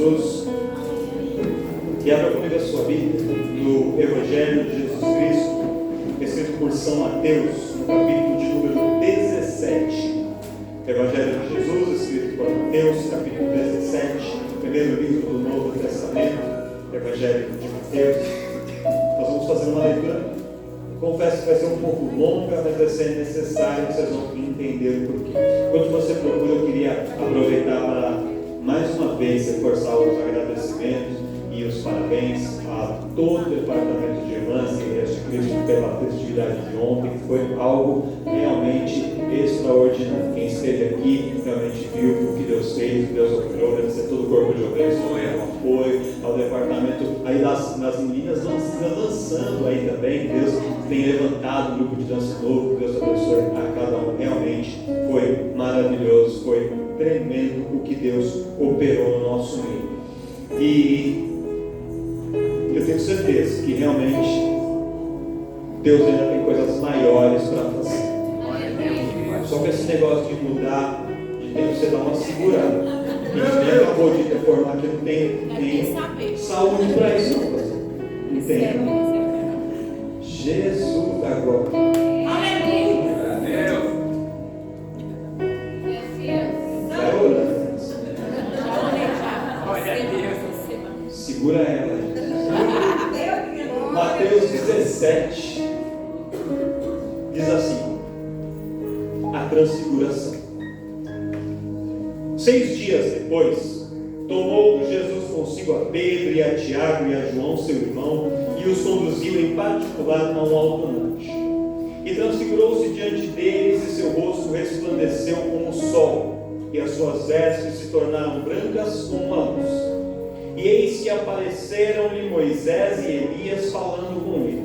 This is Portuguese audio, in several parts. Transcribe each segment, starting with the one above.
Jesus, e abra comigo a sua Bíblia no Evangelho de Jesus Cristo, escrito por São Mateus, no capítulo de número 17. Evangelho de Jesus, escrito por Mateus, capítulo 17, primeiro livro do Novo Testamento, Evangelho de Mateus. Nós vamos fazer uma leitura, confesso que vai ser um pouco longa, mas vai ser necessário, vocês vão entender o porquê. Enquanto você procura, eu queria aproveitar para mais uma vez reforçar os agradecimentos e os parabéns a todo o departamento de irmãs e igreja de Cristo pela festividade de ontem, que foi algo realmente extraordinário. Quem esteve aqui realmente viu o que Deus fez, Deus operou, agradecer todo o corpo de obreiros, ao apoio, ao departamento aí das meninas dançando aí também. Deus tem levantado um grupo de dança novo, Deus abençoe a cada um. Realmente foi maravilhoso, foi tremendo o que Deus operou no nosso meio. E eu tenho certeza que realmente Deus ainda tem coisas maiores para fazer. Só que esse negócio de mudar, de ter que você dar uma segurada. A gente nem acabou de reformar que não tem saúde para isso. Não tem. Jesus da glória. Segura ela. Mateus 17 diz assim: a transfiguração. 6 dias depois, tomou Jesus consigo a Pedro e a Tiago e a João, seu irmão, e os conduziu em particular a um alto monte. E transfigurou-se diante deles, e seu rosto resplandeceu como o sol, e as suas vestes se tornaram brancas como a luz. E eis que apareceram-lhe Moisés e Elias falando com ele.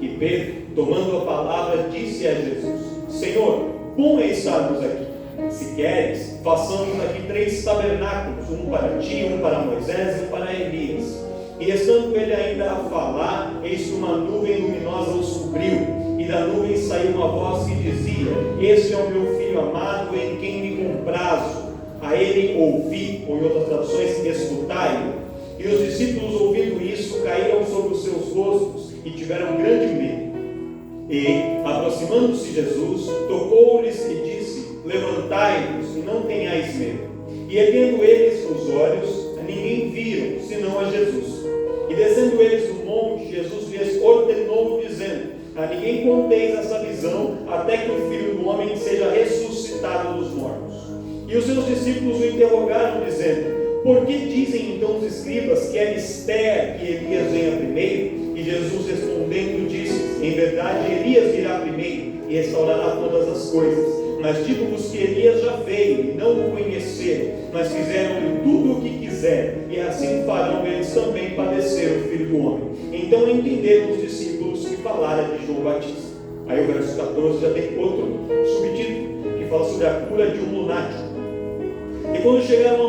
E Pedro, tomando a palavra, disse a Jesus: Senhor, bom é estarmos aqui. Se queres, façamos aqui 3 tabernáculos, um para ti, um para Moisés e um para Elias. E estando ele ainda a falar, eis que uma nuvem luminosa os cobriu, e da nuvem saiu uma voz que dizia: Este é o meu filho amado, em quem me comprazo. A ele ouvi, ou em outras traduções, escutai-o. E os discípulos, ouvindo isso, caíram sobre os seus rostos e tiveram grande medo. E, aproximando-se Jesus, tocou-lhes e disse: Levantai-vos e não tenhais medo. E erguendo eles os olhos, a ninguém viram, senão a Jesus. E descendo eles do monte, Jesus lhes ordenou, dizendo: A ninguém conteis essa visão, até que o Filho do Homem seja ressuscitado dos mortos. E os seus discípulos o interrogaram, dizendo: Por que dizem então os escribas que é mister que Elias venha primeiro? E Jesus respondendo disse: Em verdade Elias virá primeiro e restaurará todas as coisas. Mas digo-vos que Elias já veio e não o conheceram, mas fizeram-lhe tudo o que quiseram, e assim farão eles também padecer o Filho do Homem. Então entenderam os discípulos que falara de João Batista. Aí o verso 14 já tem outro subtítulo que fala sobre a cura de um lunático. E quando chegaram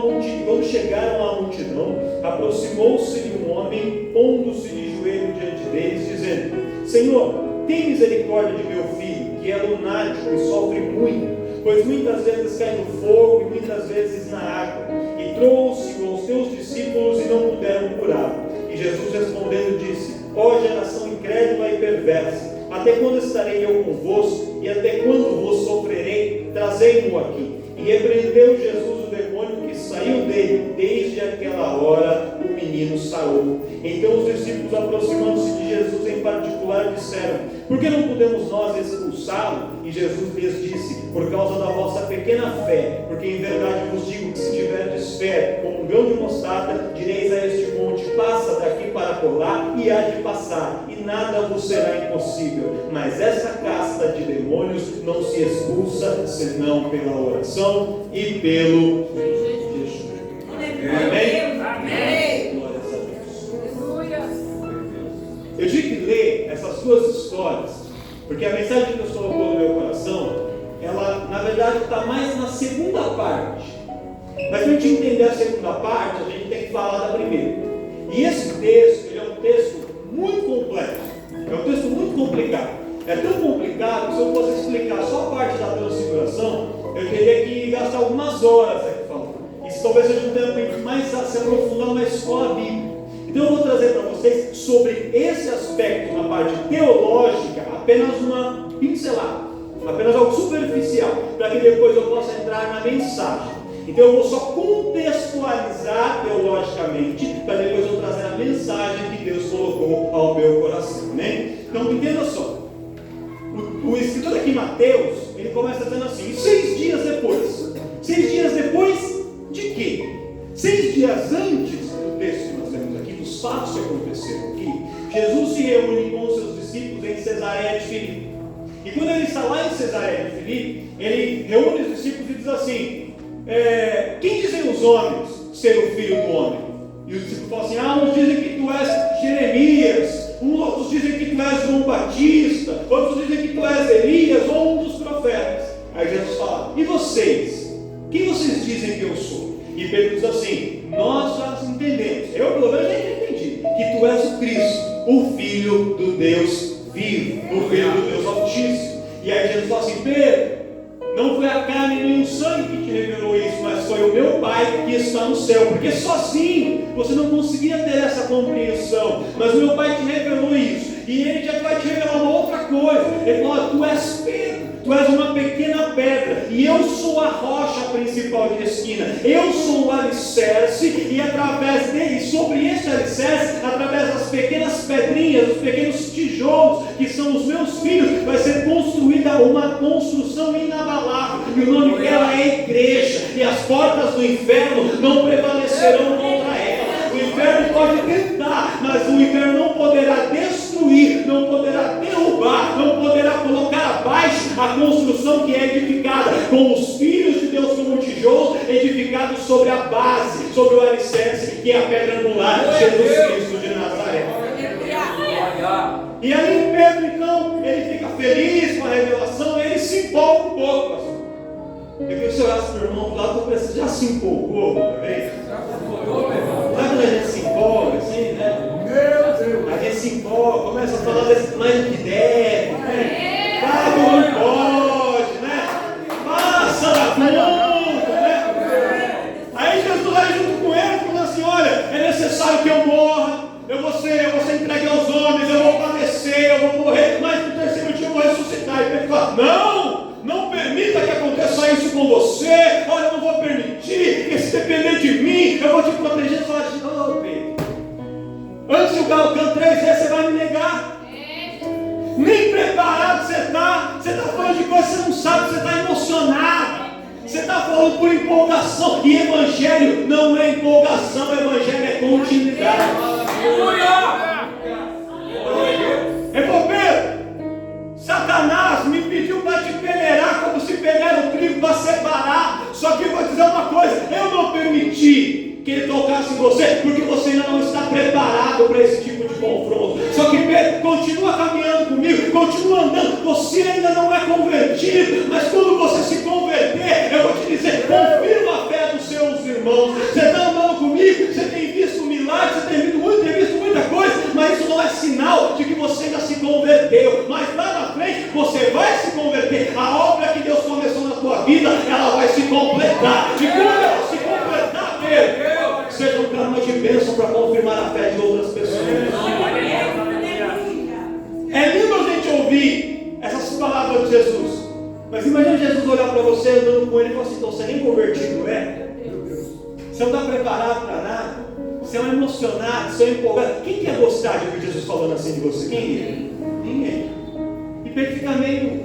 à multidão, aproximou-se-lhe um homem, pondo-se de joelho diante deles, dizendo: Senhor, tem misericórdia de meu filho, que é lunático e sofre muito, pois muitas vezes cai no fogo e muitas vezes na água. E trouxe-o aos seus discípulos e não puderam curá-lo. E Jesus respondendo disse: Ó geração incrédula e perversa, até quando estarei eu convosco? E até quando vos sofrerei? Trazei-mo aqui. E repreendeu Jesus o demônio que saiu dele. Desde aquela hora o menino sarou. Então os discípulos, aproximando-se de Jesus em particular, disseram: Por que não podemos nós expulsá-lo? E Jesus lhes disse: Por causa da vossa pequena fé. Porque em verdade vos digo que se tiverdes fé como um grão de mostarda, direis a este monte: Passa daqui para colar, e há de passar, e nada vos será impossível. Mas essa casta de demônios não se expulsa senão pela oração e pelo jejum. Amém? Amém. Glórias a Deus. Eu tive que ler essas 2 histórias, porque a mensagem que Deus colocou no meu coração, ela na verdade está mais na segunda parte. Mas para a gente entender a segunda parte, a gente tem que falar da primeira. E esse texto, ele é um texto muito complexo, é um texto muito complicado. É tão complicado que se eu fosse explicar só a parte da transfiguração, eu teria que gastar algumas horas aqui falando. E esse talvez seja um tempo mais a se aprofundar na escola bíblica. Então eu vou trazer para vocês sobre esse aspecto na parte teológica, apenas uma pincelada, apenas algo superficial, para que depois eu possa entrar na mensagem. Então eu vou só contextualizar teologicamente, para depois eu trazer a mensagem que Deus colocou ao meu coração, né? Então entenda só, o escritor aqui, Mateus, ele começa dizendo assim: 6 dias depois. 6 dias depois de quê? 6 dias antes do texto que nós temos aqui, dos fatos que aconteceram aqui, Jesus se reúne com os seus discípulos em Cesareia de Filipe. E quando ele está lá em Cesareia de Filipe, ele reúne os discípulos e diz assim: quem dizem os homens ser o filho do homem? E os discípulos falam assim: uns dizem que tu és Jeremias, outros dizem que tu és João Batista, outros dizem que tu és Elias ou um dos profetas. Aí Jesus fala: e vocês? Quem vocês dizem que eu sou? E Pedro diz assim: nós já entendemos, eu pelo menos já entendi, que tu és o Cristo, o Filho do Deus vivo, o Filho do Deus Altíssimo. E aí Jesus fala assim: Pedro, não foi a carne nem o sangue que te revelou isso, mas foi o meu Pai que está no céu. Porque sozinho você não conseguia ter essa compreensão, mas o meu Pai te revelou isso. E Ele já vai te revelar uma outra coisa. Ele fala: tu és Pedro, tu és uma pequena pedra, e eu sou a rocha principal de esquina. Eu sou o alicerce, e através dele, sobre este alicerce, através das pequenas pedrinhas, dos pequenos tijolos, que são os meus filhos, vai ser construída uma construção inabalável. E o nome dela é Igreja, e as portas do inferno não prevalecerão contra ela. O inferno pode tentar, mas o inferno não poderá destruir, não poderá derrubar, não poderá colocar abaixo a construção que é edificada com os filhos de Deus como tijolos, edificados sobre a base, sobre o alicerce, que é a pedra angular, Jesus Cristo de Nazaré. E aí Pedro, então, ele fica feliz com a revelação, ele se empolga um pouco, pastor. Eu queria que você olhasse para o irmão do lado, você já se empolgou uma vez? Sabe quando a gente se empolga assim, né? A gente se empolga, começa a falar desse mais do que deve, né? Paga ou não pode, né? Passa da conta, né? Aí Jesus vai junto com ele, falando assim: olha, é necessário que eu morra, eu vou ser entregue aos homens, eu vou padecer, eu vou morrer, mas no terceiro dia eu vou ressuscitar. E Pedro fala: não permita que aconteça isso com você. Olha, eu não vou permitir, porque se depender de mim, eu vou te proteger. Você fala assim: ô Pedro, antes que o galo cante 3 vezes, você vai me negar. Nem preparado você está falando de coisas que você não sabe, você está emocionado, você está falando por empolgação. E evangelho não é empolgação, evangelho é continuidade. Pedro, Satanás me pediu para te peneirar como se peneira o trigo para separar. Só que eu vou dizer uma coisa: eu não permiti que ele tocasse em você, porque você ainda não está preparado para esse tipo de confronto. Só que Pedro, continua caminhando comigo, continua andando. Você ainda não é convertido, mas quando você se converter, eu vou te dizer: confirma a fé dos seus irmãos. Você está andando comigo, você tem visto milagres, você tem visto muita coisa, mas isso não é sinal de que você ainda se converteu. Mas lá na frente você vai se converter. A obra que Deus começou na tua vida, ela vai se completar. E quando ela se completar, Pedro, seja um canal de bênção para confirmar a fé de outras pessoas. É lindo a gente ouvir essas palavras de Jesus, mas imagina Jesus olhar para você andando com ele e falar assim: então você nem convertido é? Você não está preparado para nada? Você é um emocionado, você é um empolgado. Quem quer gostar de ouvir Jesus falando assim de você? Quem é? Ninguém. E Pedro fica meio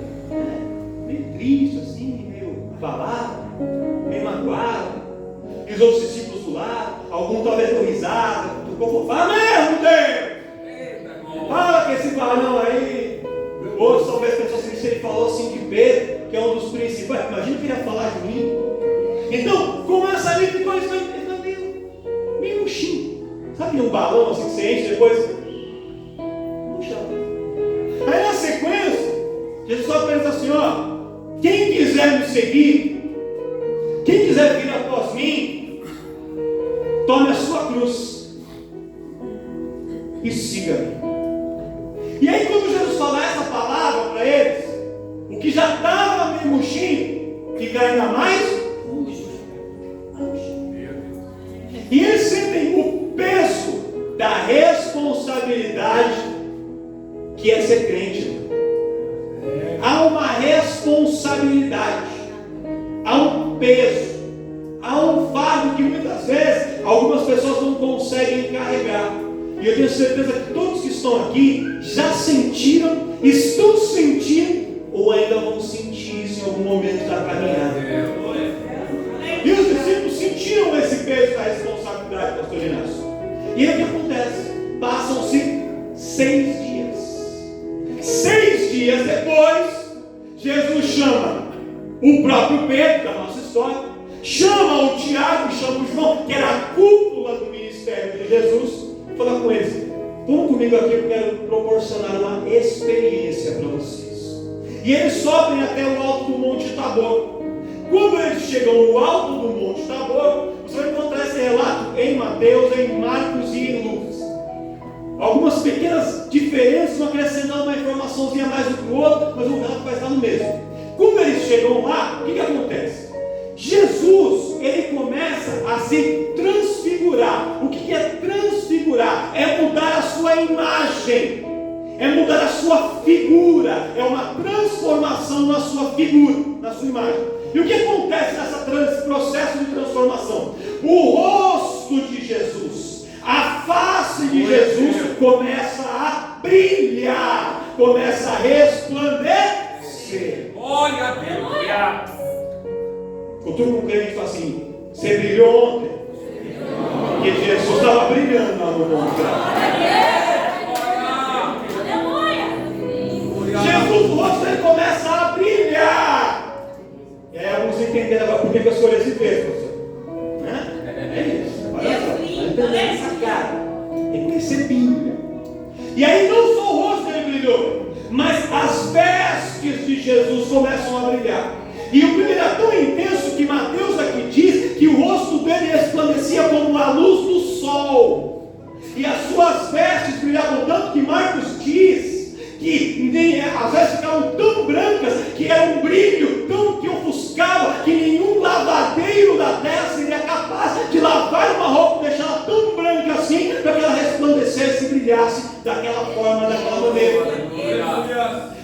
triste assim, meio abalado, meio magoado. E os outros discípulos do lado, algum talvez com risada, fala mesmo, Deus! Fala que esse varão aí. Outros talvez pensam assim: se ele falou assim de Pedro, que é um dos principais, imagina que ele ia falar de mim. Então, começa ali, ficou meio murchinho. Sabe um balão assim que você enche depois? Puxa. Aí na sequência, Jesus só pensa assim: ó, quem quiser me seguir, quem quiser vir após mim, tome a sua cruz e siga-me. E aí quando Jesus fala essa palavra para eles, o que já estava meio murchinho fica ainda mais murcho. E eles sentem o peso da responsabilidade que é ser crente. Há uma responsabilidade, há um peso, há um fardo que muitas vezes algumas pessoas não conseguem carregar. E eu tenho certeza que todos que estão aqui já sentiram, estão sentindo, ou ainda vão sentir isso em algum momento da caminhada. E os discípulos sentiram esse peso da responsabilidade, pastor Inácio. E aí o que acontece? Passam-se 6 dias. 6 dias depois, Jesus chama o próprio Pedro, da nossa história, chama o Tiago, chama o João, que era a cúpula do ministério de Jesus, e fala com eles: vão comigo aqui, eu quero proporcionar uma experiência para vocês. E eles sobem até o alto do Monte Tabor. Quando eles chegam no alto do Monte Tabor, você vai encontrar esse relato em Mateus, em Marcos e em Lucas. Algumas pequenas diferenças, vão acrescentando uma informaçãozinha mais do que o outro, mas o relato vai estar no mesmo. Quando eles chegam lá, o que acontece? Jesus, ele começa a se transfigurar. O que é transfigurar? É mudar a sua imagem, é mudar a sua figura, é uma transformação na sua figura, na sua imagem. E o que acontece nesse processo de transformação? O rosto de Jesus, a face de Jesus começa a brilhar, começa a resplandecer. Olha, aleluia! Quando um crente fala assim: você brilhou ontem? Porque Jesus estava brilhando lá no monte. Jesus, o rosto dele começa a brilhar. E aí alguns entenderam agora por que eu escolhi esse texto, professor. Né? É isso. Olha só. Entender essa cara. Reconhecer Bíblia. E aí não só o rosto dele brilhou, mas as vestes de Jesus começam a brilhar. E o brilho era tão intenso que Mateus aqui diz que o rosto dele resplandecia como a luz do sol. E as suas vestes brilhavam tanto que Marcos diz que as vestes ficavam tão brancas que era um brilho tão que ofuscava que nenhum lavadeiro da terra seria capaz de lavar uma roupa e deixá-la tão branca assim para que ela resplandecesse e brilhasse daquela forma, daquela maneira.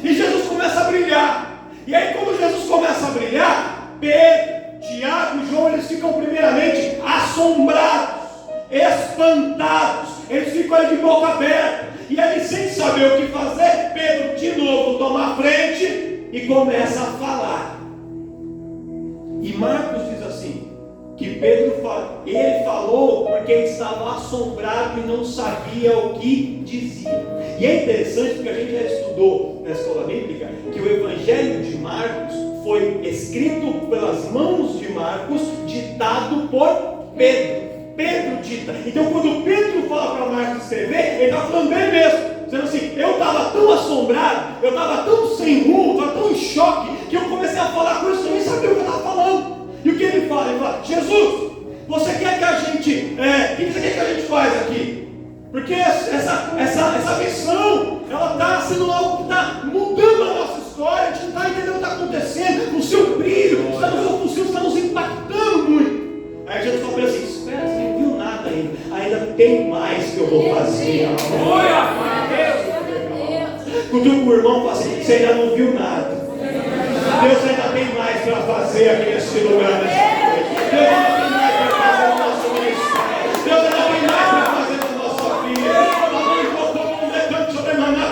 E Jesus começa a brilhar. E aí quando Jesus começa a brilhar, Pedro, Tiago e João, eles ficam primeiramente assombrados, espantados, eles ficam ali de boca aberta. E aí, sem saber o que fazer, Pedro de novo toma a frente e começa a falar. E Marcos diz assim, que Pedro ele falou porque ele estava assombrado e não sabia o que dizia. E é interessante porque a gente já estudou na escola bíblica que o Evangelho de Marcos foi escrito pelas mãos de Marcos, ditado por Pedro. Pedro dita. Então quando Pedro fala para Marcos escrever, ele está falando dele mesmo, dizendo assim: eu estava tão assombrado, eu estava tão sem rumo, estava tão em choque, que eu comecei a falar coisas que eu nem sabia o que eu estava falando. E o que ele fala? Ele fala: Jesus, você quer que a gente, o que você quer que a gente faz aqui? Porque essa missão, ela está sendo algo que está mudando a nossa história, a gente não está entendendo o que está acontecendo, o seu brilho está nos impactando muito. Aí Jesus fala assim: espera, você não viu nada ainda tem mais que eu vou fazer. Quando o irmão fala assim: você ainda não viu nada, Deus ainda tem mais para fazer aqui nesse lugar, nessa noite. Deus ainda tem mais para fazer no nosso ministério, Deus ainda tem mais para fazer na nossa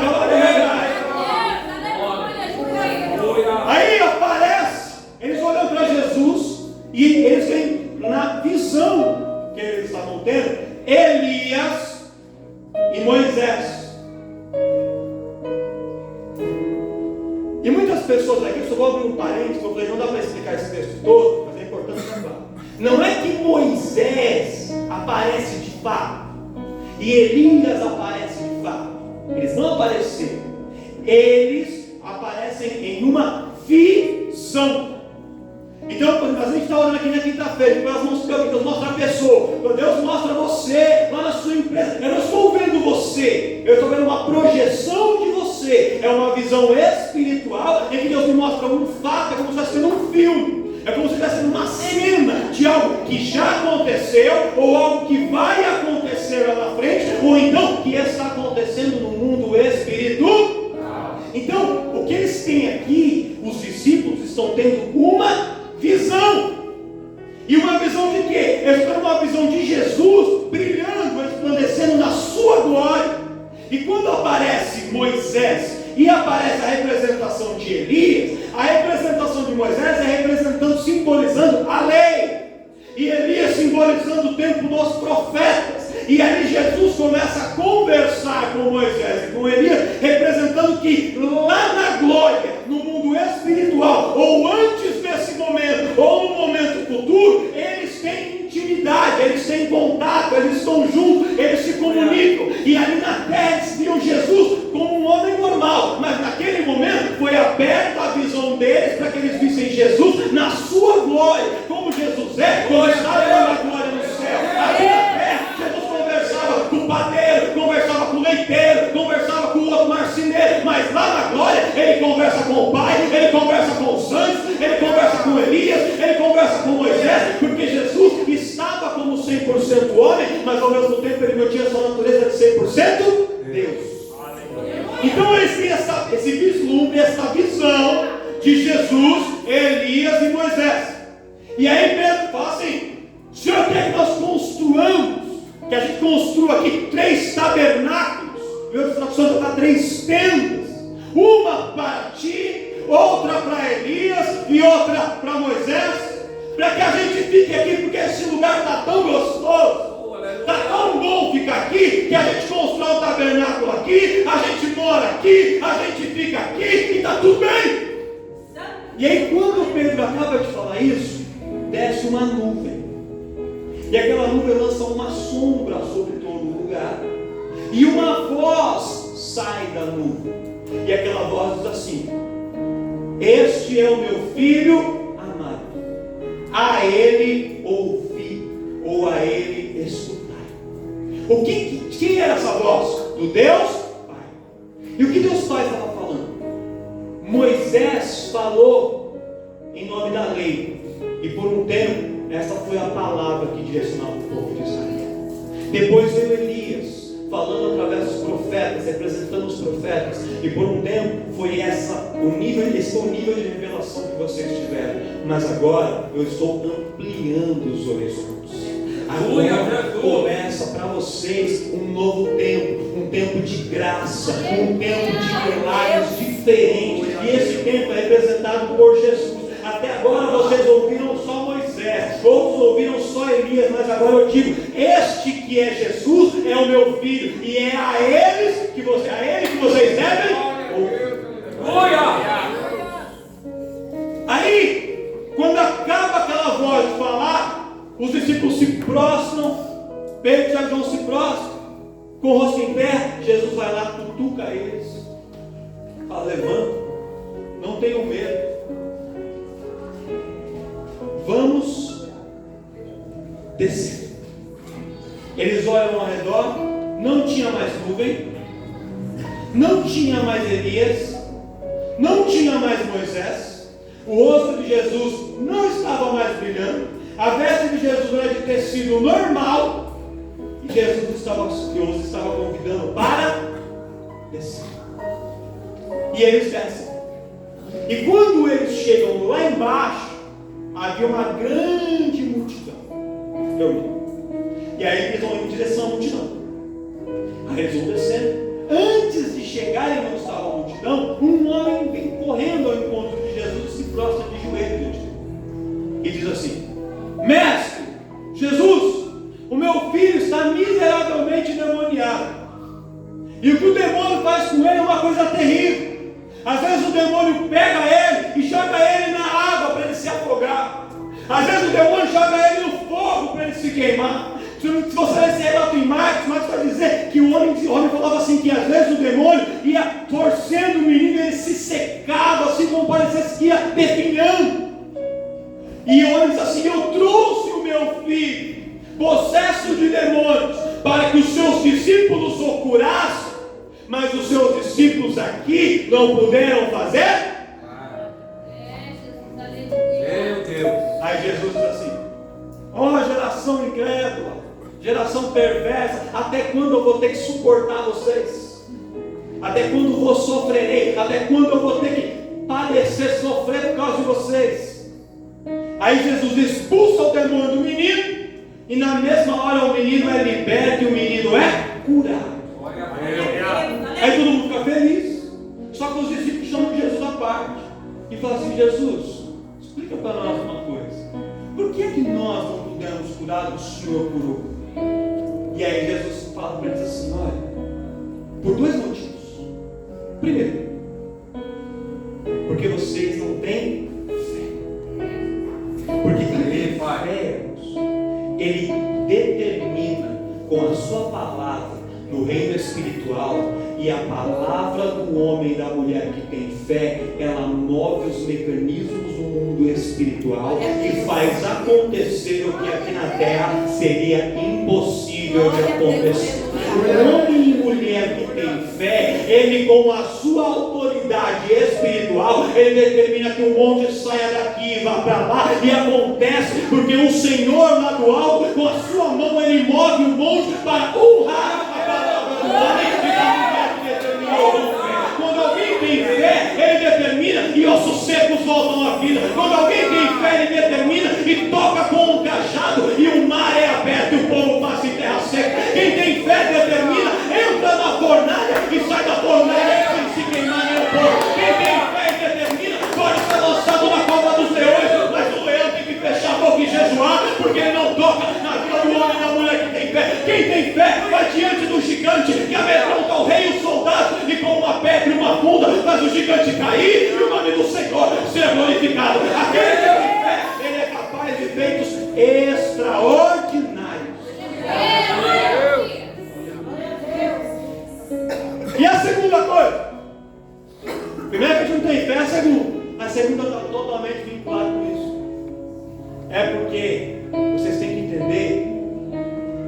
vida. Aí aparece, eles olham para Jesus e eles têm na visão que eles estavam tendo Elias e Moisés. E muitas pessoas aqui, eu só vou abrir um parênteses, eu falei, não dá para explicar esse texto todo, mas é importante lembrar. Não é que Moisés aparece de fato e Elias aparece de fato. Eles não apareceram. Eles aparecem em uma visão. Então, quando a gente está orando aqui na quinta-feira, depois Deus mostra a pessoa, quando Deus mostra você lá na sua empresa, eu não estou vendo você, eu estou vendo uma projeção de você, é uma visão espiritual em que Deus me mostra um fato, é como se estivesse vendo um filme, é como se estivesse vendo uma cena de algo que já aconteceu ou algo que aparece a representação de Elias, a representação de Moisés é representando, simbolizando a lei. E Elias simbolizando o tempo dos profetas. E aí Jesus começa a conversar com Moisés e com Elias, representando que lá na glória, no mundo espiritual, ou antes desse momento, ou no momento futuro, eles têm intimidade, eles têm contato, eles estão juntos, eles se comunicam. E ali na terra eles viam Jesus como um homem normal, mas naquele momento foi aberta a visão deles para que eles vissem Jesus na sua glória, como Jesus é, como estava na glória no céu. Aqui na terra, Jesus conversava com o padeiro, conversava com o leiteiro, conversava com o outro marceneiro, mas lá na glória ele conversa com o Pai, ele conversa com os santos, ele conversa com Elias, ele conversa com Moisés, porque Jesus estava como 100% homem, mas ao mesmo tempo ele mantinha sua natureza de 100% Deus. Então eles têm esse vislumbre, essa visão de Jesus, Elias e Moisés. E aí Pedro fala assim: Senhor, quer que nós construamos, que a gente construa aqui 3 tabernáculos, e outras traduções vão dar 3 tendas, uma para ti, outra para Elias e outra para Moisés, para que a gente fique aqui, porque esse lugar está tão gostoso, está tão bom ficar aqui, que a gente constrói um tabernáculo aqui, a gente mora aqui, a gente fica aqui e está tudo bem. E aí quando Pedro acaba de falar isso, desce uma nuvem, e aquela nuvem lança uma sombra sobre todo o lugar, e uma voz sai da nuvem, e aquela voz diz assim: este é o meu filho amado, a ele ouvi, ou a ele escutai. Quem era essa voz? Do Deus Pai. E o que Deus Pai estava falando? Moisés falou em nome da lei, e por um tempo essa foi a palavra que direcionava o povo de Israel. Depois veio Elias falando através dos profetas, representando os profetas, e por um tempo foi esse o nível de revelação que vocês tiveram. Mas agora eu estou ampliando os horizontes. Agora começa para vocês um novo tempo, um tempo de graça, um tempo de milagres diferente. E esse tempo é representado por Jesus. Até agora vocês ouviram só Moisés, outros ouviram só Elias, mas agora eu digo: este que é Jesus é o meu filho, e é a ele que vocês devem ouvir. Aí, quando acaba aquela voz de falar, os discípulos se prostram, Pedro e João se prostram, com o rosto em terra. Jesus vai lá, cutuca eles, fala: levanta, não tenham medo, vamos descer. Eles olham ao redor, não tinha mais nuvem, não tinha mais Elias, não tinha mais Moisés, o rosto de Jesus não estava mais brilhando, a veste de Jesus era de tecido normal, e Jesus os estava convidando para descer. E eles descem. E quando eles chegam lá embaixo, havia uma grande multidão reunida. E aí eles vão em direção à multidão. Aí eles vão descendo. Antes de chegarem onde estava a multidão, um homem vem correndo ao encontro de Jesus e se prostra de joelhos diante dele. E diz assim: Mestre, Jesus, o meu filho está miseravelmente endemoniado. E o que o demônio faz com ele é uma coisa terrível. Às vezes o demônio pega ele e joga ele na água para ele se afogar. Às vezes o demônio joga ele no fogo para ele se queimar. Se você ler esse relato em Marcos vai dizer que o homem falava assim, que às vezes o demônio ia torcendo o menino e ele se secava, assim como parecesse que ia definhando. E o homem diz assim: eu trouxe o meu filho, possesso de demônios, para que os seus discípulos o curassem, mas os seus discípulos aqui não puderam fazer. Meu Deus. Aí Jesus diz assim: ó geração incrédula, geração perversa, até quando eu vou ter que suportar vocês? Até quando vou sofrerei? Até quando eu vou ter que padecer, sofrer por causa de vocês? Aí Jesus expulsa o demônio do menino, e na mesma hora o menino é liberto e o menino é curado. Aí todo mundo fica feliz. Só que os discípulos chamam Jesus à parte e falam assim: Jesus, explica para nós uma coisa. Por que é que nós não pudemos curar, o Senhor curou? E aí Jesus fala para eles assim: olha, por dois motivos. Primeiro, porque vocês não têm fé. Porque quem tem fé, ele determina com a sua palavra no reino espiritual, e a palavra do homem e da mulher que tem fé, ela move os mecanismos do mundo espiritual e faz acontecer o que aqui na terra seria impossível de acontecer. O homem e mulher que tem fé, ele com a sua autoridade espiritual, ele determina que o monte saia daqui e vá para lá, e acontece porque o Senhor lá do alto, com a sua mão, ele move o monte para honrar a palavra do homem e da mulher que determinou com fé. Quando alguém tem fé, ele determina e ossos secos voltam à vida. Quando alguém tem fé, ele determina e toca com um cajado e o mar é aberto e o povo passa em terra seca. Quem tem fé determina, entra na fornalha e sai da fornalha sem se queimar nem um pouco. Quem tem fé determina, pode ser lançado na cova dos leões, mas o leão tem que fechar a boca e jejuar, porque ele não toca na vida do homem e da mulher que tem fé. Quem tem fé vai diante do gigante que amedronta o rei e os soldados, e com uma pedra e uma funda faz o gigante cair e o nome do Senhor ser glorificado. Aquele que tem fé, ele é capaz de feitos extraordinários. E a segunda coisa, primeiro que a gente não tem fé, a segunda está totalmente vinculada com isso. É porque vocês têm que entender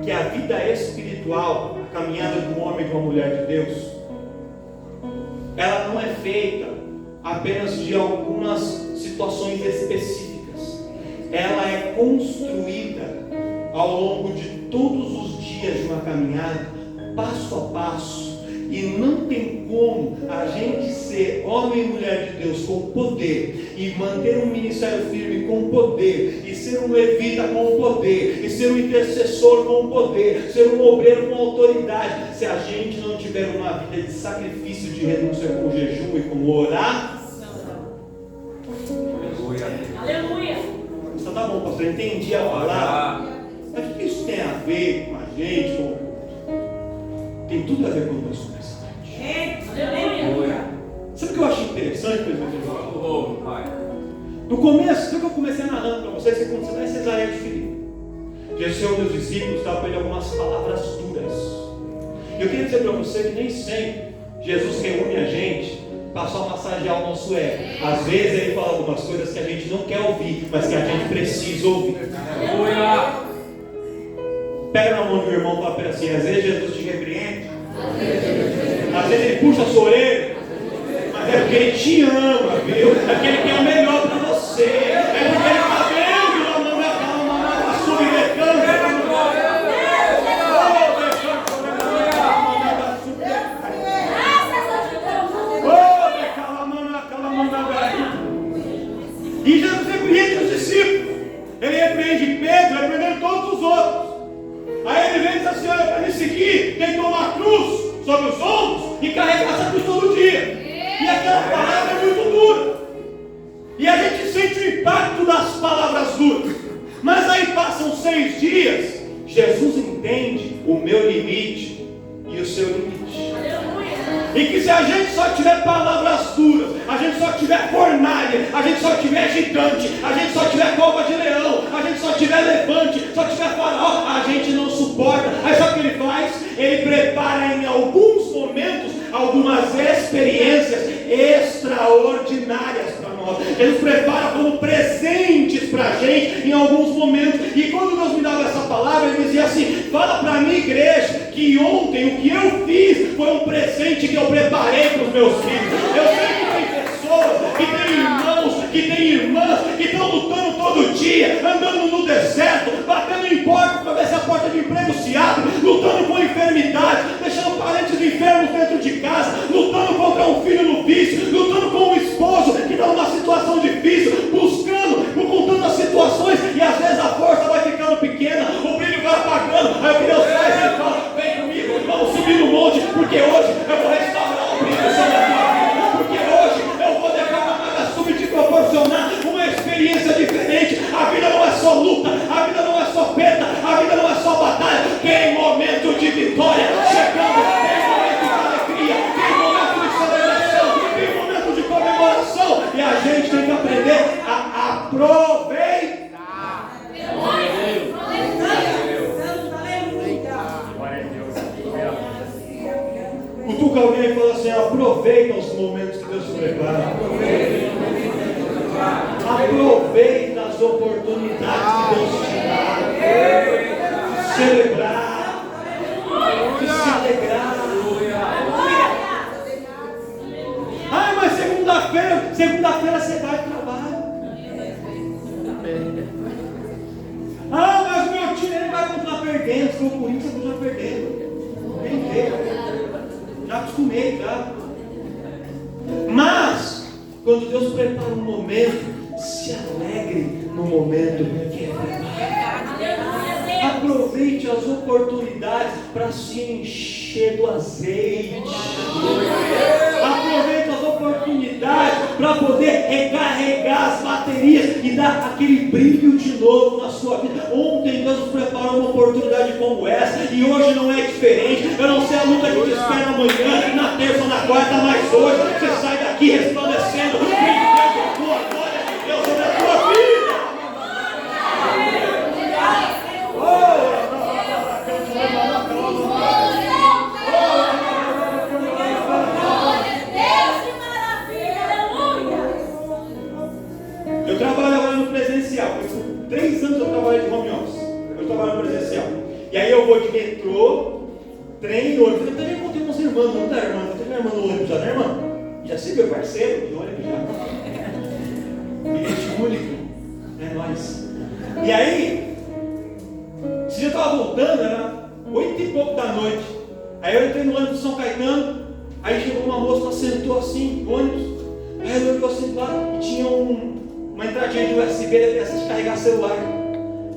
que a vida espiritual, a caminhada de um homem e de uma mulher de Deus, ela não é feita apenas de algumas situações específicas. Ela é construída ao longo de todos os dias de uma caminhada, passo a passo. E não tem como a gente ser homem e mulher de Deus com poder, e manter um ministério firme com poder, e ser um levita com poder, e ser um intercessor com poder, ser um obreiro com autoridade, se a gente não tiver uma vida de sacrifício, de renúncia com jejum e com oração. Aleluia. Então tá bom, pastor, eu entendi a palavra. Mas o que isso tem a ver com a gente? Tem tudo a ver com o nosso presente. Sabe o que eu acho interessante, pessoal? No começo, tudo que eu comecei narrando para vocês, é quando você está em Cesareia de Filipe, Jesus reuniu os discípulos, dava para ele algumas palavras duras. Eu queria dizer para você que nem sempre Jesus reúne a gente para só massagear o nosso ego. Às vezes ele fala algumas coisas que a gente não quer ouvir, mas que a gente precisa ouvir. Pega na mão do irmão e fala para ele assim: às vezes Jesus te repreende, às vezes ele puxa a sua orelha, mas é porque ele te ama, viu? É porque ele quer o melhor para você, é porque ele está vendo a mão da sua sublecando. E Jesus repreende os discípulos, ele repreende Pedro, repreendendo todos os outros. Aí ele vem e diz assim: olha, para me seguir, tem que tomar a cruz sobre os ombros e carregar essa cruz todo dia. E aquela palavra é muito dura. E a gente sente o impacto das palavras duras. Mas aí passam 6 dias, Jesus entende o meu limite e o seu limite. E que se a gente só tiver palavras duras, a gente só tiver fornalha, a gente só tiver gigante, a gente só tiver cova de leão, a gente só tiver levante, só tiver faraó, a gente não suporta. Aí sabe o que ele faz? Ele prepara em alguns momentos algumas experiências extraordinárias para nós. Ele prepara como presentes para a gente em alguns momentos. E quando Deus me dava essa palavra, ele dizia assim: fala para a minha igreja que ontem o que eu fiz foi um presente que eu preparei para os meus filhos. Eu sei que tem pessoas, que tem irmãos, que tem irmãs, que estão lutando todo dia, andando no deserto, batendo em porta para ver se a porta de emprego se abre, lutando com enfermidade, deixando parentes enfermos dentro de casa, lutando contra um filho no vício, lutando com um esposo que está numa situação difícil, buscando com tantas situações, e às vezes a força vai ficando pequena, o brilho vai apagando. Aí o que Deus faz? Ele fala: vem comigo, vamos subir no monte, porque hoje eu vou restaurar o brilho sobre a tua vida. Cutuca alguém e fala assim: aproveita os momentos que Deus te prepara. Aproveita as oportunidades que Deus te dá. De celebrar, de se alegrar. Ah, mas segunda-feira você vai para o trabalho. Ah, mas o meu time ele vai continuar perdendo. Se for o Corinthians, vai continuar perdendo. Bem feito. Já acostumei, já. Mas, quando Deus prepara um momento, se alegre no momento que é preparado. Aproveite as oportunidades para se encher do azeite. Aproveite as oportunidades para poder recarregar as baterias e dar aquele brilho de novo na sua vida. Ontem Deus nos preparou uma oportunidade como essa e hoje não é diferente. Eu não sei a luta que te espera amanhã, na terça ou na quarta, mas hoje você sai daqui resplandecendo. A glória de Deus sobre a tua vida. Eu trabalho agora no presencial. Por 3 anos eu trabalho de home office. Eu trabalho no presencial. E aí eu vou de metrô, trem e ônibus. Eu também encontrei umas irmãs, não tá, irmã? Tem minha irmã no ônibus já, né, irmã? Já sei meu parceiro de ônibus já. Bilhete único. É nóis. E aí, se eu estava voltando, era 8 e pouco da noite. Aí eu entrei no ônibus de São Caetano. Aí chegou uma moça, ela sentou assim, no ônibus. Aí ela olhou assim lá e tinha uma entradinha de USB dessa de carregar celular.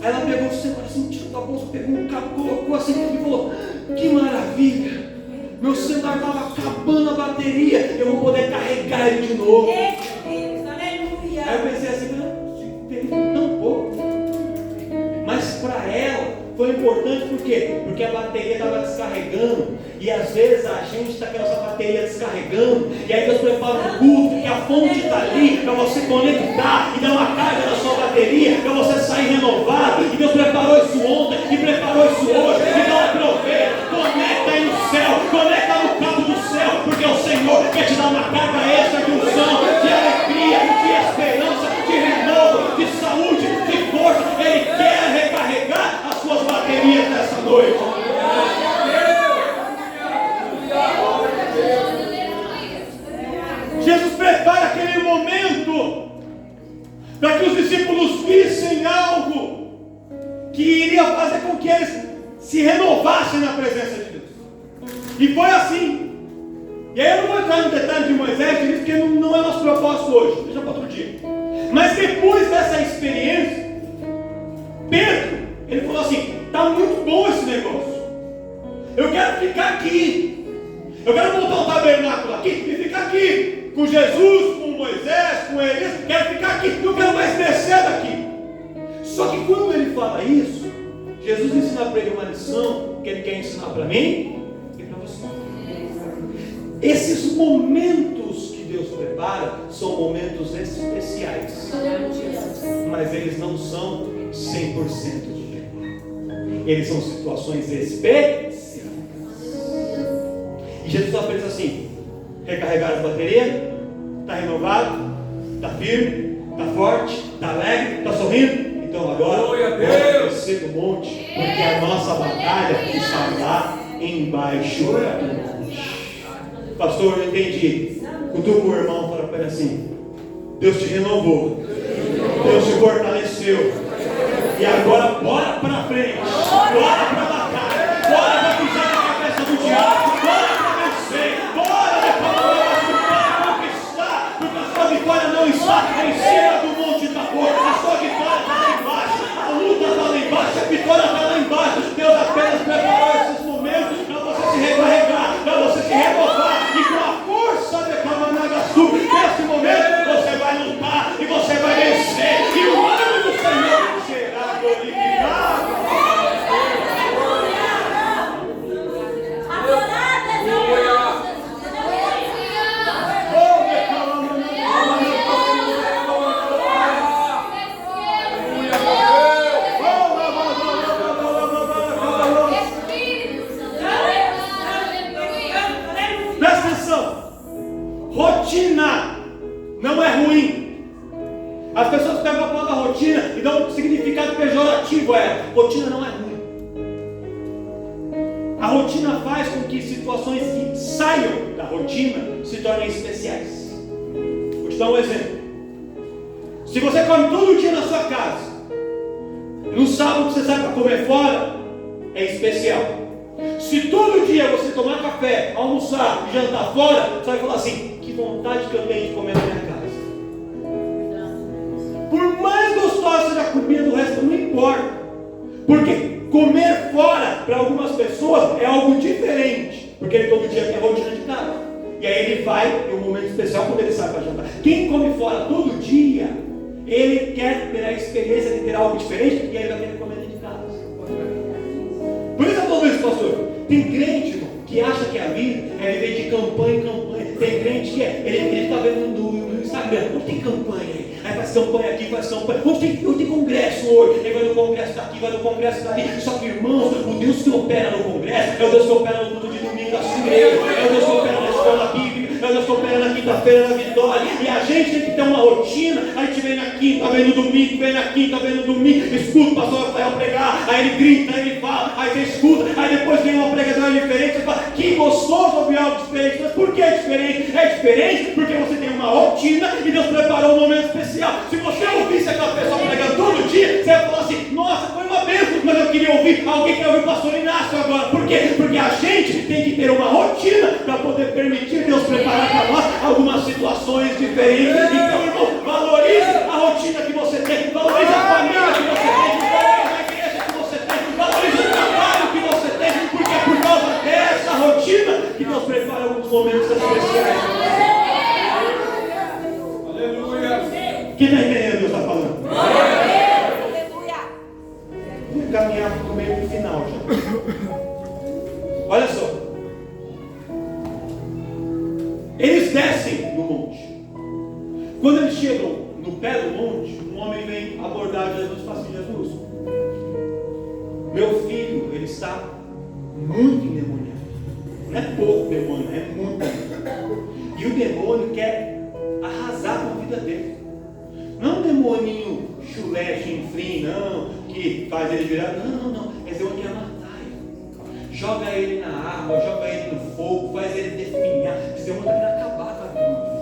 Aí ela pegou o celular assim, tirou da bolsa, pegou um cabo, colocou assim e falou: que maravilha! Meu celular estava acabando a bateria, eu vou poder carregar ele de novo. Aí eu pensei assim, tão pouco. Mas para ela foi importante por quê? Porque a bateria estava descarregando. E às vezes a gente está com a nossa bateria descarregando. E aí Deus prepara um culto, que a fonte está ali para você conectar e dar uma carga na sua bateria, para você sair renovado. E Deus preparou isso ontem e preparou isso hoje. Então aproveita, conecta aí no céu, conecta no cabo do céu, porque o Senhor quer te dar uma carga extra de unção, de alegria, de esperança, de renovo, de saúde, de força. Ele quer recarregar as suas baterias nessa noite. Jesus prepara aquele momento para que os discípulos vissem algo que iria fazer com que eles se renovassem na presença de Deus. E foi assim. E aí eu não vou entrar no detalhe de Moisés, porque não é nosso propósito hoje, deixa para outro dia. Mas depois dessa experiência, Pedro, ele falou assim: está muito bom esse negócio, eu quero ficar aqui, eu quero montar um tabernáculo aqui e ficar aqui com Jesus, com Moisés, com Elias, quero ficar aqui, não quero mais descer daqui. Só que quando ele fala isso, Jesus ensina para ele uma lição que ele quer ensinar para mim e para você. Esses momentos que Deus prepara são momentos especiais, mas eles não são 100% de Deus. Eles são situações especiais. E Jesus está para eles assim: recarregar as baterias, está renovado, está firme, está forte, está alegre, está sorrindo. Então agora vamos descer do monte, porque a nossa batalha está lá embaixo do monte. Pastor, eu entendi. Cutuca o irmão, fala para ele assim: Deus te renovou, Deus te fortaleceu, e agora bora para frente, bora para a batalha, bora para pisar na cabeça do diabo, bora para vencer, bora para conquistar, porque a sua vitória não está em cima do monte Tabor, a sua vitória está lá embaixo, a luta está lá embaixo, a vitória está lá embaixo. Deus apenas preparou esses momentos para você se recarregar, para você se renovar, e com a força de Kamanagasu, nesse momento você vai lutar e você vai vencer, e o nome do Senhor será glorificado. rotina não é ruim. A rotina faz com que situações que saiam da rotina se tornem especiais. Vou te dar um exemplo. Se você come todo dia na sua casa, e no sábado você sai para comer fora, é especial. Se todo dia você tomar café, almoçar e jantar fora, você vai falar assim: que vontade que eu tenho de comer na minha casa. Por mais gostosa seja a comida do resto, não importa. Porque comer fora, para algumas pessoas, é algo diferente. Porque ele todo dia tem a rotina de casa. E aí ele vai em um momento especial quando ele sai para jantar. Quem come fora todo dia, ele quer ter a experiência de ter algo diferente, e aí ele vai querer comer dentro de casa. Por isso eu falo isso, pastor. Tem crente, irmão, que acha que a vida é viver de campanha em campanha. Tem crente que ele está vendo no Instagram, onde tem campanha aí? Aí faz campanha aqui, faz campanha. Hoje tem congresso hoje. Aí vai no congresso daqui, vai no congresso dali. Só que, irmãos, o Deus que opera no congresso é o Deus que opera no culto de domingo da sua igreja, é o Deus que opera na escola bíblica, é o Deus que opera na quinta-feira, na vitória. E a gente tem que ter uma rotina. A gente vem na quinta, vem no domingo, vem na quinta, vem no domingo. Escuta o pastor Rafael pregar. Aí ele grita, aí ele fala, aí você escuta. Aí depois vem uma pregação diferente. Você fala: que gostoso ouvir algo diferente. Mas por que é diferente? É diferente porque você tem uma rotina e Deus preparou um momento especial. Se você ouvisse aquela pessoa pregando todo dia, você vai falar assim: nossa, foi uma bênção, mas eu queria ouvir alguém que ouviu o pastor Inácio agora. Por quê? Porque a gente tem que ter uma rotina para poder permitir Deus preparar para nós algumas situações diferentes. Então, irmão, valorize a rotina que você tem, valorize a família que você tem, valorize a igreja que você tem, valorize o trabalho que você tem, porque é por causa dessa rotina que Deus prepara alguns momentos especiais. Quem está entendendo o que Deus está falando? Vou caminhar para o meio do final já. Olha só. Eles descem do monte. Quando eles chegam no pé do monte, um homem vem abordar Jesus e fala assim: Jesus, meu filho, ele está muito endemoniado. Não é pouco demônio, é muito. E o demônio quer arrasar com a vida dele. Não um demoninho chulé, chinfrim, não, que faz ele virar. Não. Esse demônio quer matar ele. Joga ele na água, joga ele no fogo, faz ele definhar. Esse demônio está querendo acabar com a vida dele.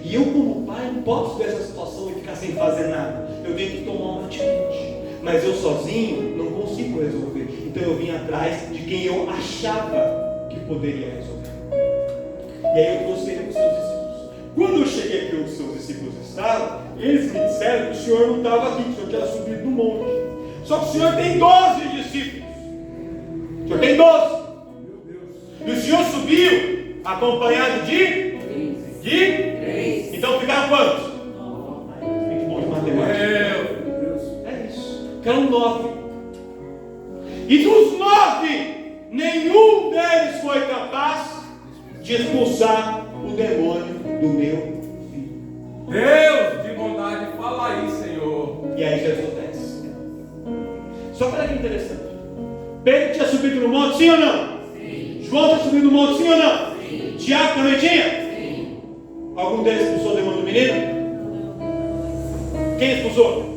E eu, como pai, não posso ver essa situação e ficar sem fazer nada. Eu tenho que tomar uma atitude. Mas eu sozinho não consigo resolver. Então eu vim atrás de quem eu achava que poderia resolver. E aí eu trouxe ele para os seus discípulos. Quando eu cheguei aqui onde os seus discípulos estavam, eles me disseram que o Senhor não estava aqui, que o Senhor tinha subido no monte. Só que o Senhor tem 12 discípulos. O Senhor tem 12. E o Senhor subiu acompanhado de 3. Então ficaram quantos? Muito bom de matemática. É isso. Ficaram 9. E dos 9, nenhum deles foi capaz de expulsar o demônio do meu filho. Deus de bondade, fala aí, Senhor. E aí Jesus desce. Só que olha que interessante. Pedro tinha subido no monte, sim ou não? Sim. João tinha subido no monte, sim ou não? Sim. Tiago também tinha? Sim. Algum deles expulsou o demônio do menino? Quem expulsou?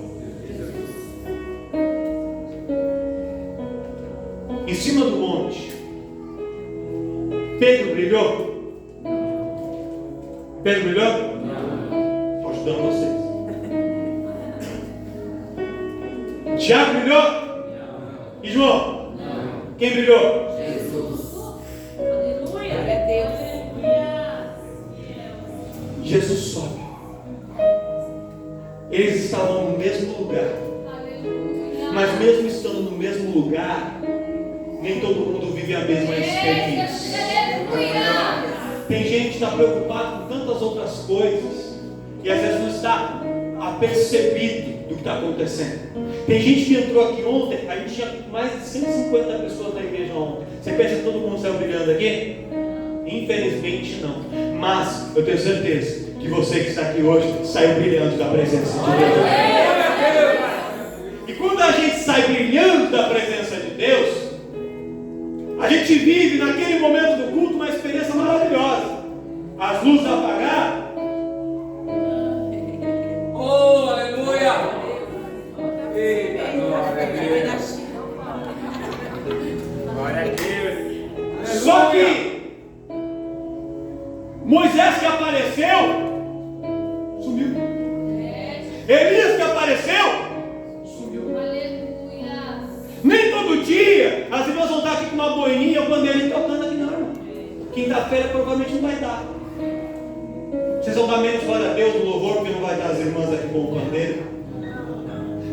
Em cima do monte, Pedro brilhou? Pedro brilhou? Não. Estou ajudando vocês. Tiago brilhou? Não. E João? Não. Quem brilhou? Jesus. Aleluia. É Deus. Jesus sobe. Eles estavam no mesmo lugar. Aleluia. Mas mesmo estando no mesmo lugar, nem todo mundo vive a mesma experiência. Tem gente que está preocupado com tantas outras coisas e às vezes não está apercebido do que está acontecendo. Tem gente que entrou aqui ontem, a gente tinha mais de 150 pessoas na igreja ontem. Você pensa que todo mundo saiu brilhando aqui? Infelizmente não. Mas eu tenho certeza que você que está aqui hoje saiu brilhando da presença de Deus. E quando a gente sai brilhando da presença de Deus, a gente vive naquele momento do culto uma experiência maravilhosa. As luzes apagaram. Oh, aleluia! Eita, glória a Deus. Glória a Deus. Só que Moisés que apareceu, sumiu. Elias que apareceu, sumiu. Aleluia. Nem todo dia as irmãs vão estar aqui com uma boininha ou bandeirinha tocando aqui não, irmão. Quinta-feira provavelmente não vai dar. Vocês vão dar menos glória a Deus no louvor, porque não vai dar as irmãs aqui com o bandeiro.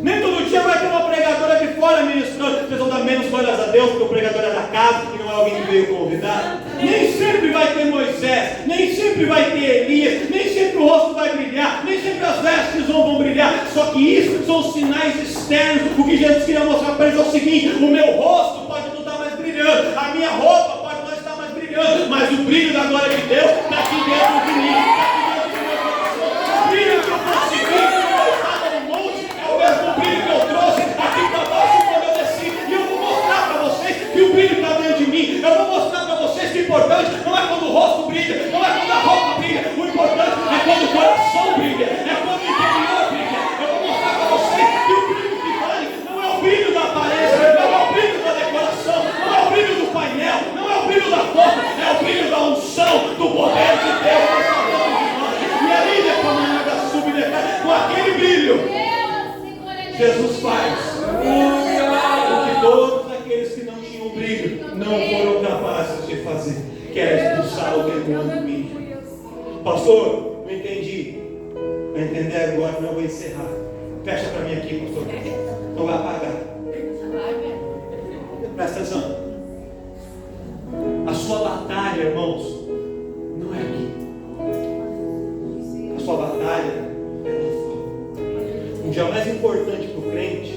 Nem todo dia vai ter uma pregadora aqui fora ministrando. Vocês vão dar menos glórias a Deus, porque o pregador é da casa, que não é alguém que veio convidar. Nem sempre vai ter Moisés, nem sempre vai ter Elias, nem sempre o rosto vai brilhar, nem sempre as vestes vão brilhar. Só que isso são os sinais externos. O que Jesus queria mostrar para eles é o seguinte: o meu rosto pode não estar mais brilhando, a minha roupa pode não estar mais brilhando, mas o brilho da glória de Deus está aqui dentro de mim, está aqui dentro do meu coração. O brilho que eu consegui quando eu estava no monte é o mesmo brilho que eu trouxe aqui para baixo quando eu desci. E eu vou mostrar para vocês que o brilho está dentro de mim. Eu vou mostrar para vocês que o importante não é quando o rosto brilha, não é quando a roupa brilha. O importante é quando o coração brilha, é quando o interior brilha. Eu vou mostrar para vocês que o brilho que vale não é o brilho da aparência, não é o brilho da decoração, não é o brilho do painel, não é o brilho da foto, é o brilho da unção, do poder de Deus nessa vida de nós. E ali, com aquele brilho, Jesus faz o que todos aqueles que não tinham brilho não foram capazes de fazer, que era expulsar o demônio do mim. Pastor, não entendi. Vai entender agora, não, eu vou encerrar. Fecha para mim aqui, pastor. Não vai apagar. Presta atenção. A sua batalha, irmãos, não é aqui. A sua batalha é lá fora. O dia mais importante para o crente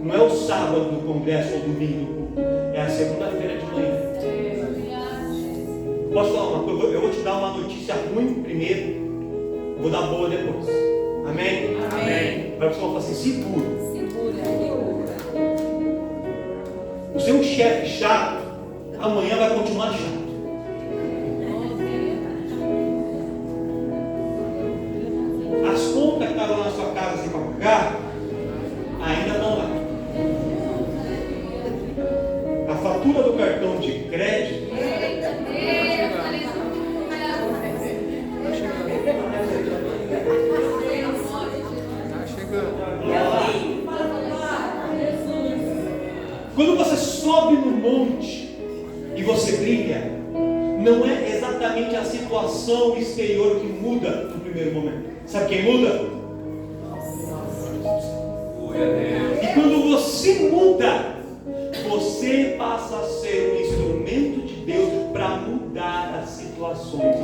não é o sábado do congresso ou domingo, é a segunda-feira de manhã. Posso falar uma coisa? Eu vou te dar uma notícia ruim primeiro, vou dar boa depois. Amém? Amém. Para a pessoa falar assim: segura. O seu chefe chato, amanhã vai continuar chato. As contas que estavam na sua casa sem pagar, ainda estão lá. A fatura do cartão de crédito quando você sobe no monte e você brilha, não é exatamente a situação exterior que muda no primeiro momento. Sabe quem muda? E quando você muda, você passa a ser um instrumento de Deus para mudar as situações.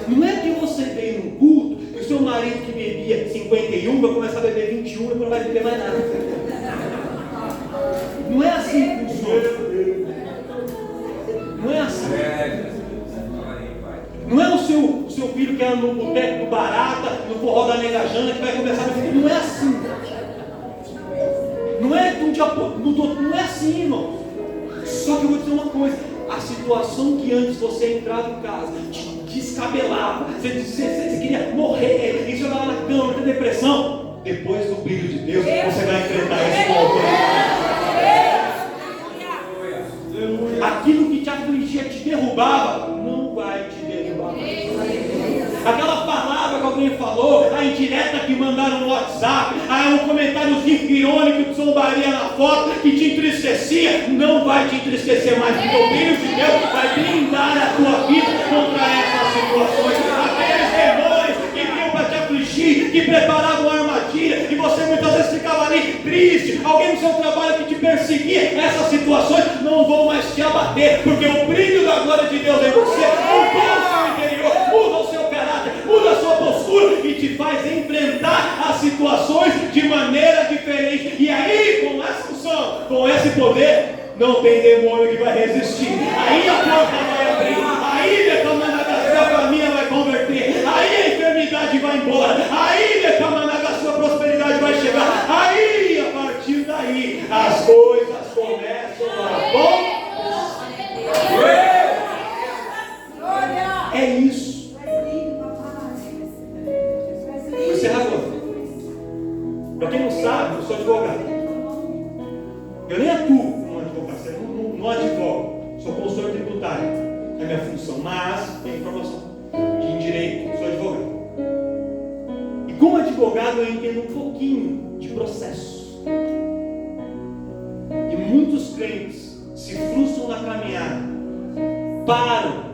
Não é que você veio no culto e o seu marido que bebia 51 vai começar a beber 21 e não vai beber mais nada. Não é assim que funciona. Não é assim. Não é o seu filho que anda no boteco do Barata, no forró da Negajana, que vai começar a dizer. Não é assim. Não é de um dia para o outro. Não é assim, irmão. Só que eu vou dizer uma coisa: a situação que antes você entrava em casa, te descabelava, você queria morrer, e jogava na cama, ter depressão. Depois do brilho de Deus, você vai enfrentar isso com autoridade. Aquilo que te afligia, te derrubava, não vai te derrubar. Aquela palavra que alguém falou, a indireta que mandaram no WhatsApp, um comentáriozinho irônico de zombaria na foto que te entristecia, não vai te entristecer mais, porque o brilho de Deus vai blindar a tua vida contra essas situações. Aqueles demônios que vinham para te afligir, que preparavam uma armadilha, e você muitas vezes ficava ali triste, alguém no seu trabalho que te perseguia, essas situações não vão mais te abater, porque o brilho da glória de Deus em você mudou o seu interior, muda o seu caráter, muda a sua postura e te faz enfrentar as situações de maneira diferente. E aí, com essa unção, com esse poder, não tem demônio que vai resistir. Aí a porta vai abrir, aí a família vai converter, aí a enfermidade vai embora, aí a sua prosperidade vai chegar, aí a partir daí as coisas começam a bom. É isso. Vou encerrar agora. Para quem não sabe, eu sou advogado. Eu nem atuo como advogado, eu entendo um pouquinho de processo. E muitos crentes se frustram na caminhada, param,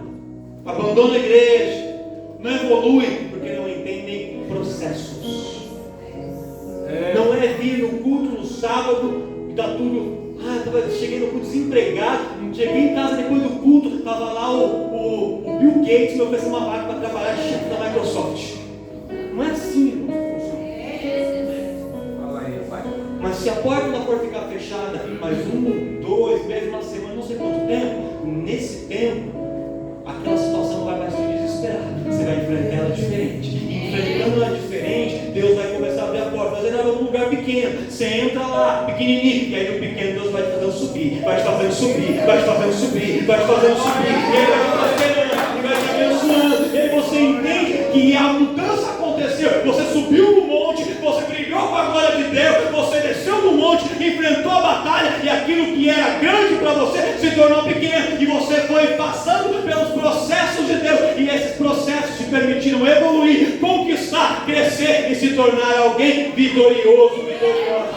abandonam a igreja, não evoluem porque não entendem processos. Não é vir no culto no sábado e está tudo. Cheguei no culto desempregado, cheguei em casa depois do culto, estava lá o Bill Gates me ofereceu uma vaga para trabalhar chefe da Microsoft. Não é assim, irmão, que funciona. Fala aí, pai. Mas se a porta não for ficar fechada mais 1, 2 meses, uma semana, não sei quanto tempo, nesse tempo, aquela situação vai mais te desesperar. Você vai enfrentar ela diferente. Enfrentando ela diferente, Deus vai começar a abrir a porta. Mas ele era um lugar pequeno. Você entra lá, pequenininho, e aí no pequeno Deus vai te fazendo subir, vai te fazendo subir, vai te fazendo subir, vai te fazendo subir, e aí vai te prosperando, e vai te abençoando. E aí você entende que a mudança aconteceu. Você subiu no monte, você brilhou com a glória de Deus, você desceu no monte, enfrentou a batalha, e aquilo que era grande para você se tornou pequeno, e você foi passando pelos processos de Deus, e esses processos te permitiram evoluir, conquistar, crescer e se tornar alguém vitorioso, vitorioso.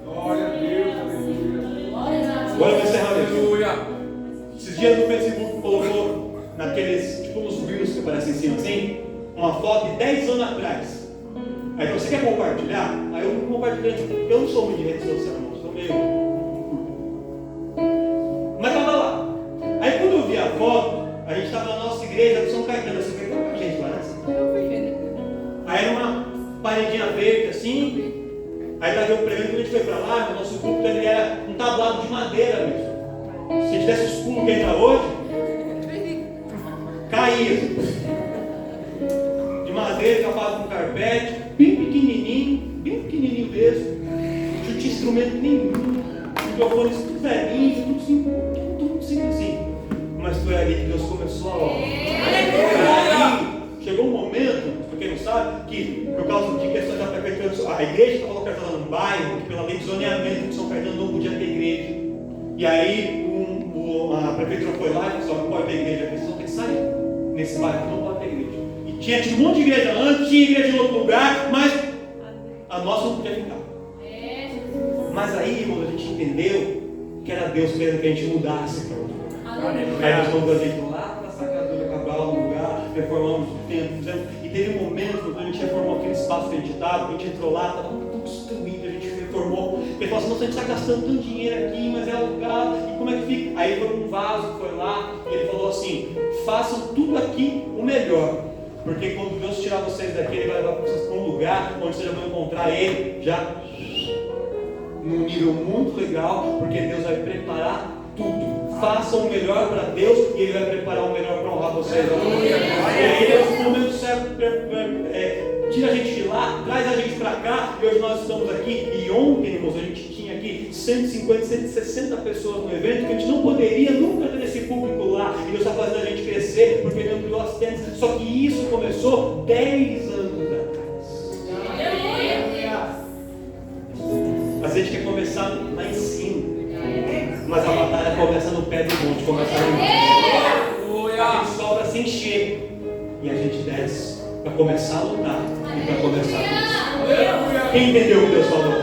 Glória a Deus, aleluia. Agora eu vou encerrar mesmo. Aleluia. Esses dias no Facebook colocou naqueles, tipo uns reels que aparecem em cima assim, uma foto de 10 anos atrás. Aí você quer compartilhar? Aí eu compartilhei. Eu não sou muito de rede social, não, sou meio. Mas tava lá. Aí quando eu vi a foto, a gente estava na nossa igreja de São Caetano, você vai com a gente lá, né? Aí era uma paredinha verde assim. Aí estava o primeiro que a gente foi para lá, o nosso grupo ele era um tablado de madeira mesmo. Se tivesse os pulos que entra hoje, caía. De madeira, capado com carpete, bem pequenininho mesmo. Não tinha instrumento nenhum. Microfones tudo velhinho, tudo simples assim. Mas foi ali que Deus começou a obra. Chegou um momento, pra quem não sabe, que por causa de questões da prefeitura, a igreja estava localizada num bairro que pela lei de zoneamento de São Caetano não podia ter igreja. E aí a prefeitura foi lá e disse: não pode ter igreja aqui, vocês vão ter que sair. Nesse bairro não pode ter igreja. E tinha um monte de igreja antes, tinha igreja em outro lugar, mas a nossa não podia ficar. Mas aí, irmão, a gente entendeu que era Deus querendo que a gente mudasse para outro lugar. Aí nós vamos a gente lá para a Sacadura Cabral, no lugar, reformamos o templo, e teve um momento quando a gente reformou aquele espaço que a gente estava, a gente entrou lá, estava tudo destruído, a gente reformou. Ele falou assim: nossa, a gente está gastando tanto dinheiro aqui, mas é lugar, e como é que fica? Aí foi um vaso que foi lá, e ele falou assim: façam tudo aqui o melhor, porque quando Deus tirar vocês daqui, Ele vai levar vocês para um lugar onde vocês já vão encontrar Ele já num nível muito legal, porque Deus vai preparar tudo. Façam o melhor para Deus e Ele vai preparar o melhor para honrar vocês. E aí, nesse momento certo, tira a gente de lá, traz a gente para cá, e hoje nós estamos aqui. E ontem, irmãos, a gente tinha aqui 150, 160 pessoas no evento, que a gente não poderia nunca ter esse público lá. E Deus está fazendo a gente crescer, porque Ele ampliou as tendas. Só que isso começou 10 anos atrás. Mas a gente quer começar lá em cima. Mas a batalha começa no pé do monte, começa lá embaixo. A gente sobe para se encher. E a gente desce para começar a lutar e para começar a crescer. Quem entendeu o que Deus falou?